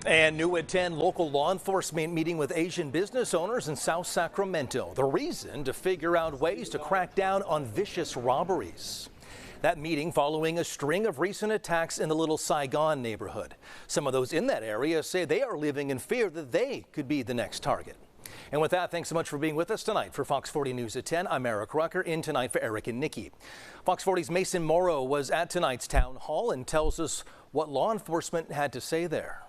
And new at 10, local law enforcement meeting with Asian business owners in South Sacramento. The reason to figure out ways to crack down on vicious robberies. That meeting following a string of recent attacks in the Little Saigon neighborhood. Some of those in that area say they are living in fear that they could be the next target. And with that, thanks so much for being with us tonight. For Fox 40 News at 10, I'm Eric Rucker, in tonight for Eric and Nikki. Fox 40's Mason Morrow was at tonight's town hall and tells us what law enforcement had to say there.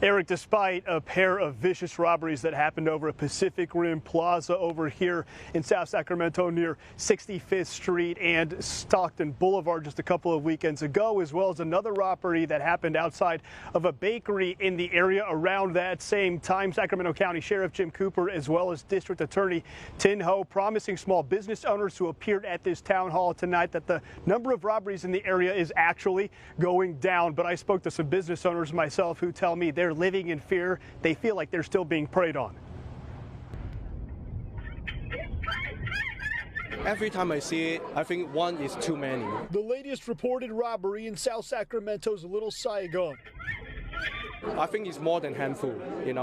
Eric, despite a pair of vicious robberies that happened over a Pacific Rim Plaza over here in South Sacramento near 65th Street and Stockton Boulevard just a couple of weekends ago, as well as another robbery that happened outside of a bakery in the area around that same time, Sacramento County Sheriff Jim Cooper, as well as District Attorney Tin Ho, promising small business owners who appeared at this town hall tonight that the number of robberies in the area is actually going down. But I spoke to some business owners myself who tell me they're living in fear. They feel like they're still being preyed on. Every time I see it, I think one is too many. The latest reported robbery in South Sacramento's Little Saigon. I think it's more than handful,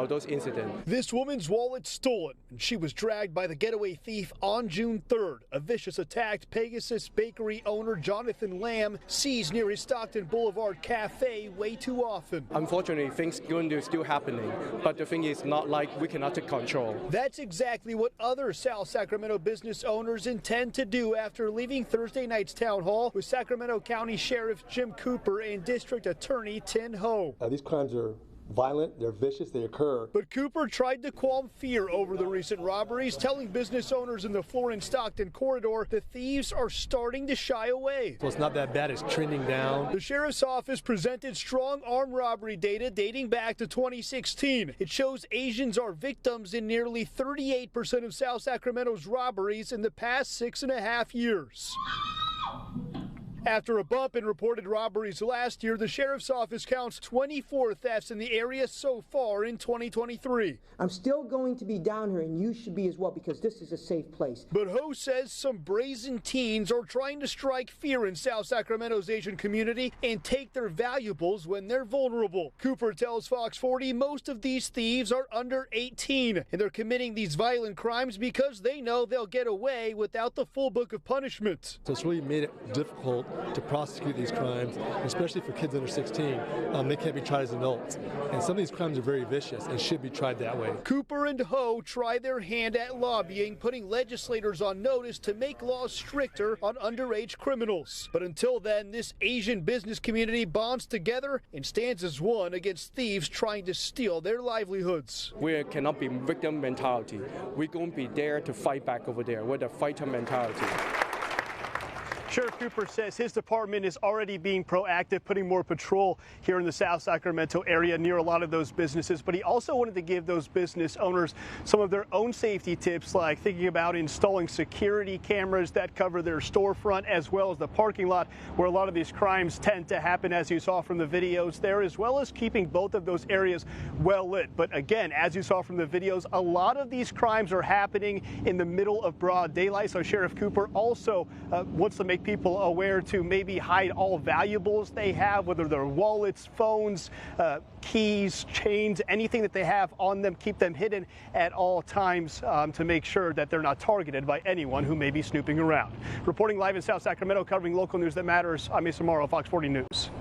those incidents. This woman's wallet stolen, and she was dragged by the getaway thief on June 3rd. A vicious attack Pegasus Bakery owner Jonathan Lamb sees near his Stockton Boulevard cafe way too often. Unfortunately, things are going to still happening, but the thing is not like we cannot take control. That's exactly what other South Sacramento business owners intend to do after leaving Thursday night's town hall with Sacramento County Sheriff Jim Cooper and District Attorney Tin Ho. These crimes are violent, they're vicious, they occur. But Cooper tried to calm fear over the recent robberies, telling business owners in the Florence-Stockton corridor the thieves are starting to shy away. So it's not that bad, it's trending down. The sheriff's office presented strong armed robbery data dating back to 2016. It shows Asians are victims in nearly 38% of South Sacramento's robberies in the past 6.5 years. After a bump in reported robberies last year, the sheriff's office counts 24 thefts in the area so far in 2023. I'm still going to be down here, and you should be as well, because this is a safe place. But Ho says some brazen teens are trying to strike fear in South Sacramento's Asian community and take their valuables when they're vulnerable. Cooper tells Fox 40 most of these thieves are under 18, and they're committing these violent crimes because they know they'll get away without the full book of punishment. So it's really made it difficult to prosecute these crimes, especially for kids under 16. They can't be tried as adults. And some of these crimes are very vicious and should be tried that way. Cooper and Ho try their hand at lobbying, putting legislators on notice to make laws stricter on underage criminals. But until then, this Asian business community bonds together and stands as one against thieves trying to steal their livelihoods. We cannot be victim mentality. We're going to be there to fight back over there with a fighter mentality. Sheriff Cooper says his department is already being proactive, putting more patrol here in the South Sacramento area near a lot of those businesses. But he also wanted to give those business owners some of their own safety tips, like thinking about installing security cameras that cover their storefront as well as the parking lot where a lot of these crimes tend to happen, as you saw from the videos there, as well as keeping both of those areas well lit. But again, as you saw from the videos, a lot of these crimes are happening in the middle of broad daylight. So Sheriff Cooper also wants to make people aware to maybe hide all valuables they have, whether they're wallets, phones, keys, chains, anything that they have on them, keep them hidden at all times to make sure that they're not targeted by anyone who may be snooping around. Reporting live in South Sacramento, covering local news that matters, I'm Mason Morrow, Fox 40 News.